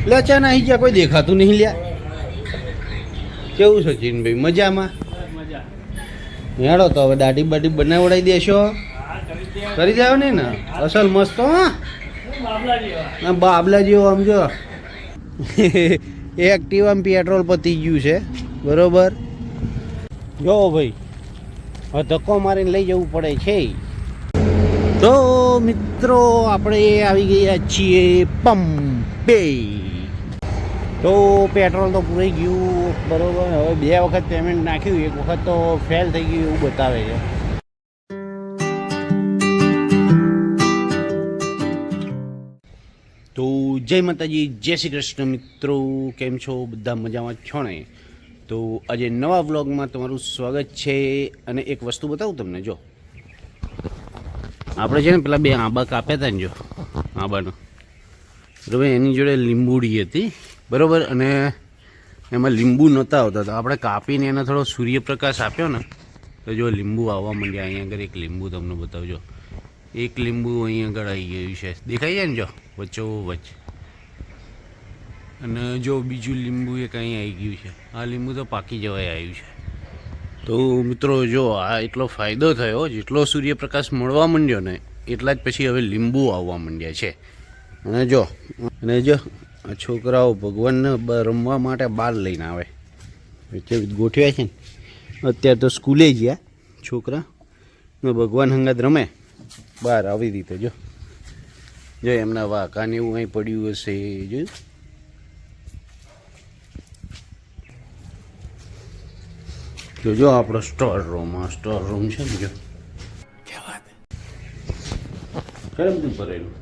લે અચાનક આવી ગયા, કોઈ દેખાતું નહીં લ્યા. કેવું સચિનભાઈ, મજામાં? હેડો તો હવે દાઢી બાઢી બનાવડાવી દેશો? કરી દેવો ને અસલ મસ્ત. હા બાબલા જેવો આમ જો. એક્ટિવામાં પેટ્રોલ પતી ગયું છે, બરોબર. જો ભાઈ હવે ધક્કો મારીને લઈ જવું પડે છે. તો મિત્રો આપણે આવી ગયા છીએ પંપે. તો પેટ્રોલ તો પૂરાઈ ગયું, બરોબર. હવે 2 વખત પેમેન્ટ નાખ્યું, 1 વખત તો ફેલ થઈ ગયું એવું બતાવે છે. તો જય માતાજી, જય શ્રી કૃષ્ણ મિત્રો. કેમ છો બધા? મજામાં છો ને? તો આજે નવા વ્લોગમાં તમારું સ્વાગત છે. અને એક વસ્તુ બતાવું તમને. જો આપણે છે ને પેલા 2 આંબા કાપ્યા હતા ને, જો આંબાનો, બરાબર. એની જોડે લીંબુડી હતી, બરાબર. અને એમાં લીંબુ નહોતા આવતા, તો આપણે કાપીને એને થોડો સૂર્યપ્રકાશ આપ્યો ને તો જો લીંબુ આવવા માંડ્યા. અહીંયા આગળ એક લીંબુ તમને બતાવજો. એક લીંબુ અહીં આગળ આવી ગયું છે, દેખાય છે ને? જો વચ્ચો વચ્ચ. અને જો બીજું લીંબુ એક અહીં આવી ગયું છે. આ લીંબુ તો પાકી જવાય આવ્યું છે. તો મિત્રો જો આ એટલો ફાયદો થયો, જેટલો સૂર્યપ્રકાશ મળવા માંડ્યો ને એટલા જ પછી હવે લીંબુ આવવા માંડ્યા છે. અને જો આ છોકરાઓ ભગવાનને રમવા માટે બહાર લઈને આવે, ગોઠવ્યા છે ને. અત્યારે તો સ્કૂલે ગયા છોકરા ને ભગવાન હંગાત રમે બહાર આવી રીતે. જો એમના વાંકાને એવું અહીં પડ્યું હશે, જોયું? જો આપણો સ્ટોર રૂમ, આ સ્ટોર રૂમ છે ને. જો કેમ બધું ભરેલું,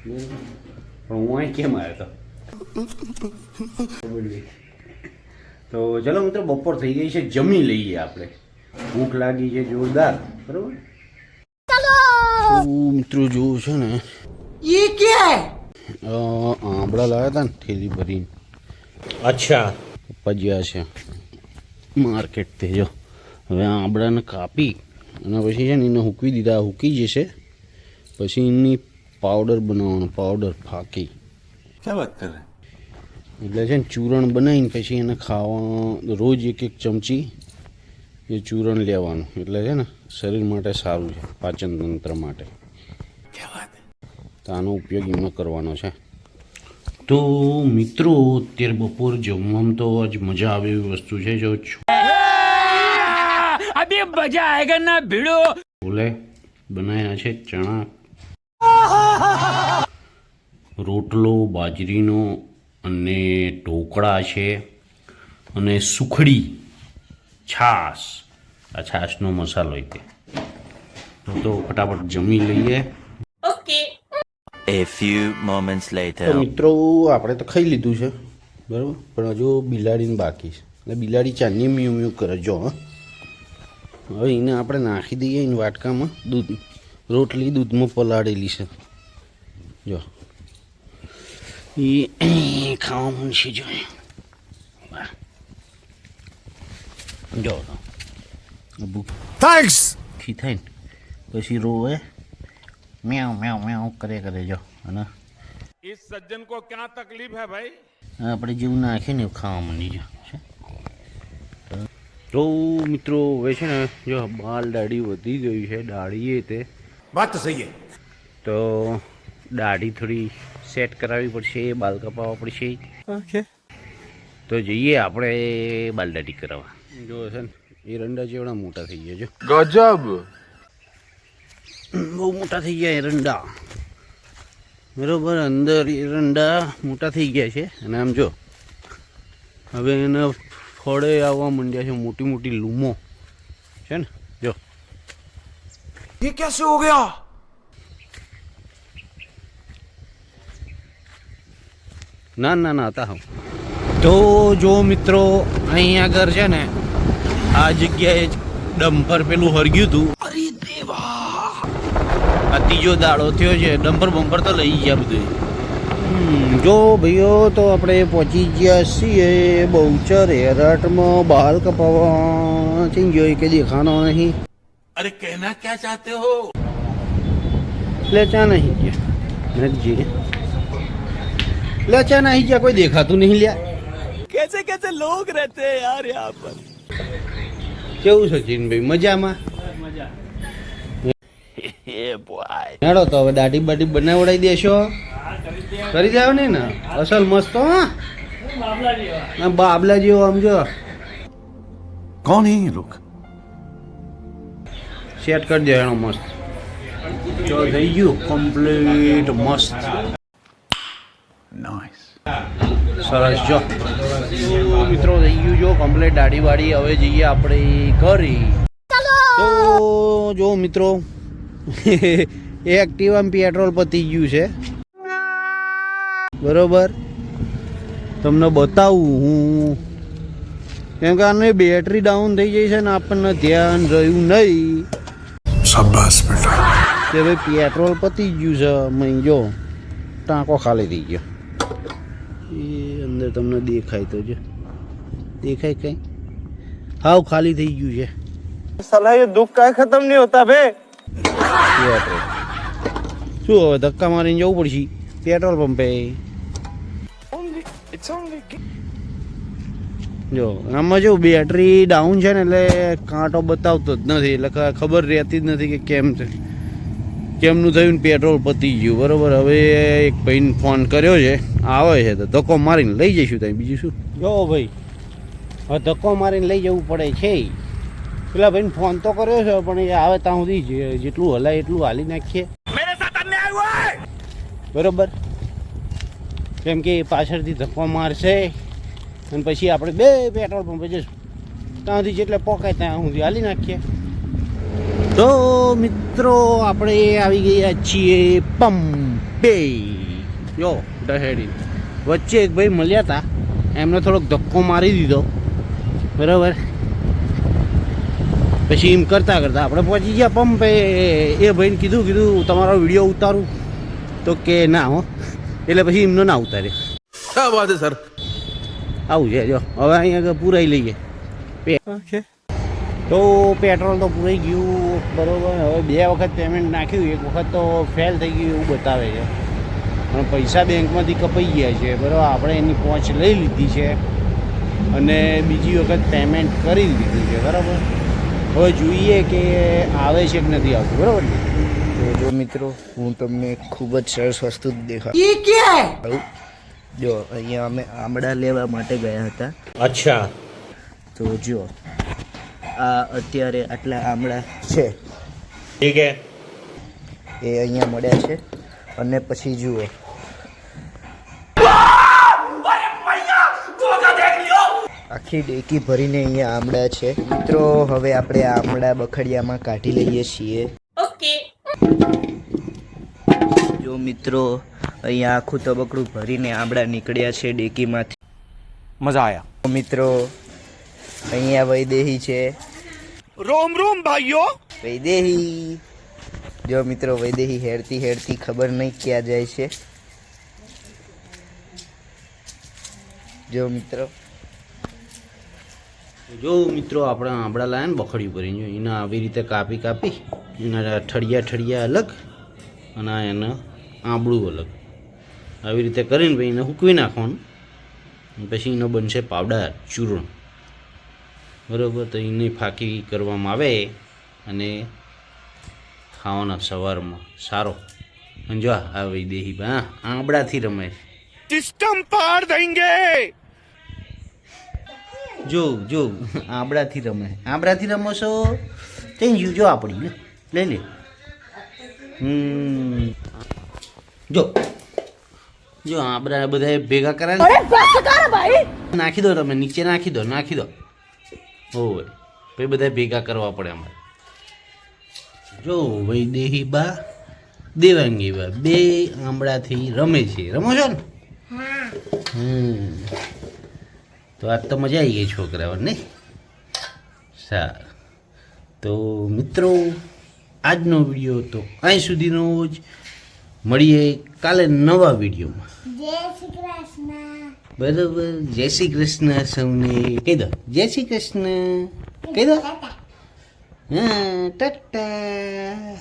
પણ હું અહીં કેમ આવ્યો તો ચલો મિત્રો, બપોર થઈ ગઈ છે, જમી લઈએ આપણે. ભૂખ લાગી છે જોરદાર, બરોબર. મિત્રો જોવું છે ને, આંબળા લાવ્યા હતા ને થેલી ભરીને. અચ્છા પજ્યા છે માર્કેટ તે. જો હવે આંબળાને કાપી અને પછી છે ને એને હૂકવી દીધા, હૂકી જશે પછી એની પાવડર બનાવવાનો, પાવડર ફાકી. ક્યાં વાત કરે? એટલે છે ને ચૂરણ બનાવીને પછી એને ખાવા, રોજ 1-1 ચમચી એ ચૂરણ લેવાનું. એટલે છે ને શરીર માટે સારું છે, પાચન તંત્ર માટે. તો આનો ઉપયોગ એમાં કરવાનો છે. તો મિત્રો અત્યારે બપોર જમવામાં તો આજ મજા આવે એવી વસ્તુ છે. જો અભી મજા આયેગા ના ભીડો. બોલે બનાવ્યા છે ચણા, રોટલો બાજરીનો અને ઢોકળા છે અને સુખડી, છાશ. આ છાશનો મસાલો તે. તો ફટાફટ જમી લઈએ. A few moments later. તો મિત્રો આપણે તો ખાઈ લીધું છે, બરાબર. પણ હજુ બિલાડીને બાકી છે. એટલે બિલાડી ચાની મ્યુ મ્યુ કરે. જો હવે એને આપણે નાખી દઈએ એને વાટકામાં. દૂધ, રોટલી દૂધમાં પલાળેલી છે. જો એ ખાવા મળશે. જો જો થેન્ક્સ થાય ને પછી રોવે, म्याऊ म्याऊ म्याऊ करे जो है ना. इस सज्जन को क्या तकलीफ है भाई? આપણે જેવું નાખે ને ખાવા માંડી જાય. તો મિત્રો હવે છે ને જો બાલ દાઢી વધી ગઈ છે. દાઢી તે વાત તો સહી. તો દાઢી થોડી સેટ કરાવવી પડશે, બાલ કપાવવા પડશે. ઓકે તો જઈએ આપણે બાલ દાઢી કરાવવા. જો છે ને એરંડા જેવડા મોટા થઈ ગયા. જો ગજબ, બહુ મોટા થઈ ગયા એરંડા, બરોબર. અંદર એરંડા મોટા થઈ ગયા છે. અને આમ જો હવે એના ફળે આવવા માંડ્યા છે, મોટી મોટી લૂમો છે ને. જો ये कैसे हो गया? ના હતા હું. તો જો મિત્રો અહીં આગળ છે ને આ જગ્યાએ ડમ્પર પેલું હરગ્યું હતું. અરે દેવા, આ ત્રીજો દાડો થયો છે. ડમ્પર બમ્પર તો લઈ ગયા બધું. જો ભાઈઓ તો આપણે પહોંચી ગયા છીએ બહુચર એરટમાં બાલ કપાવવા. ચેન્જ જોઈ કે દેખાનો નહીં. અરે કહેના ક્યાં ચાહતે હો? એટલે ચા નહીં ગયા નથી. લે ચા નાહી ગયા, કોઈ દેખાતું નહીં લ્યા. कैसे कैसे लोग रहते हैं यार यहाँ पर. કેવું સચિનભાઈ, મજામાં? Yeah, boy. હેડો તો હવે દાઢી બાટી બનાવડાવી દેશો? કરી જાવ ને ને અસલ મસ્ત હો. ના બાબલા જેવો આમ જો कौन है ये लोग? સેટ કરી દે એનો મસ્ત. જો થઈ ગયું કમ્પ્લીટ મસ્ત. Nice. સરસ જો મિત્રો થઈ ગયું જો કમ્પ્લીટ દાઢી વાડી. હવે જઈએ આપણે ઘરે. તો જો મિત્રો એક્ટિવામાં પેટ્રોલ પતી ગયું છે બરોબર. તમને બતાવું હું, કેમ કે આને બેટરી ડાઉન થઈ જાય છે ને આપણને ધ્યાન રહ્યું નહીં. શાબાશ બેટા. કે ભાઈ પેટ્રોલ પતી ગયું છે. મેં જો ટાંકો ખાલી થઈ ગયો. એ અંદર તમને દેખાય તો જો દેખાય કઈ હાવ ખાલી થઈ ગયું છે. साला ये दुख का खत्म नहीं होता बे. પેટ્રોલ શું હવે ધક્કા મારીને જવું પડશે પેટ્રોલ પંપે. જો આમાં જો બેટરી ડાઉન છે ને એટલે કાંટો બતાવતો જ નથી, એટલે ખબર રહેતી જ નથી કે કેમ છે, કેમનું થયું ને પેટ્રોલ પતી ગયું બરોબર. હવે એક ભાઈને ફોન કર્યો છે, આવે છે તો ધક્કો મારીને લઈ જઈશું ત્યાં. બીજું શું જો ભાઈ, હવે ધક્કો મારીને લઈ જવું પડે છે. પેલા ભાઈને ફોન તો કર્યો છે પણ એ આવે ત્યાં સુધી જેટલું હલાય એટલું હાલી નાખીએ બરોબર. કેમ કે પાછળથી ધક્કો મારશે અને પછી આપણે બે પેટ્રોલ પંપે જઈશું, ત્યાં સુધી જેટલે પોકાય ત્યાં સુધી હાલી નાખીએ. તો મિત્રો આપણે આવી ગયા છીએ પંપે. જો દહેડી વચ્ચે એક ભાઈ મળ્યા હતા, એમને થોડોક ધક્કો મારી દીધો બરાબર. પછી એમ કરતાં કરતાં આપણે પહોંચી ગયા પંપે. એ ભાઈને કીધું તમારો વિડીયો ઉતારું, તો કે ના હો, એટલે પછી એમનો ના ઉતાર્યો. क्या बात है सर. આવું છે જો. હવે અહીંયા પૂરાઈ લઈએ. તો પેટ્રોલ તો પૂરાઈ ગયું બરાબર. હવે 2 વખત પેમેન્ટ નાખ્યું, એક વખત તો ફેલ થઈ ગયું એવું બતાવે છે, પણ પૈસા બેંકમાંથી કપાઈ ગયા છે બરાબર. આપણે એની પહોંચ લઈ લીધી છે અને બીજી વખત પેમેન્ટ કરી દીધું છે બરાબર. હવે જોઈએ કે આવે છે કે નથી આવતું બરાબર ને. તો જો મિત્રો હું તમને ખૂબ જ સરસ વસ્તુ દેખાડું. જો અહીંયા અમે આમળા લેવા માટે ગયા હતા. અચ્છા. તો જો આ અત્યારે આટલા આમળા છે, ઠીક હે, એ અહીંયા મળ્યા છે. અને પછી જુઓ આખી ડેકી ભરીને અહીંયા આમળા છે મિત્રો. હવે આપણે આ આમળા બખડિયામાં કાઢી લઈએ છીએ. જો મિત્રો અહીંયા આખું તબકડું ભરીને આમળા નીકળ્યા છે ડેકીમાંથી. मजा आया. મિત્રો અહીંયા વૈદેહી છે. रोम रोम भाइयों. વૈદેહી જો મિત્રો વૈદેહી હેરતી હેરતી ખબર નહીં ક્યાં જાય છે. જો મિત્રો આપણે આંબળા લાયા ને બખડ્યું ભરીને જો એના આવી રીતે કાપી એના ઠળિયા અલગ અને એના આંબળું અલગ આવી રીતે કરીને ભાઈ એને સૂકવી નાખવાનું. પછી એનો બનશે પાવડર ચૂર્ણ બરાબર. તો એને ફાંકી કરવામાં આવે અને ખાવાના સવારમાં સારો. અને જો આવી દેહી હા આંબળાથી રમે सिस्टम पार देंगे. જો આંબળાથી રમો છો થઈ ગયું. જો આપણી લઈ લે. જો આંબળા બધા ભેગા કરાય નાખી દો, તમે નીચે નાખી દો હોય ભાઈ બધા ભેગા કરવા પડે અમારે. જો ભાઈ દેહી બા દેવાંગી બા બે આંબળાથી રમે છે. રમો છો ને? તો આજ તો મજા આવી ગઈ છોકરાઓને. સારું તો મિત્રો આજનો વિડીયો તો અહીં સુધીનો જ. મળીએ કાલે નવા વિડીયોમાં. બરાબર. જય શ્રી કૃષ્ણ સૌને કહી દો. જય શ્રી કૃષ્ણ કહી દો. હા ટાટા.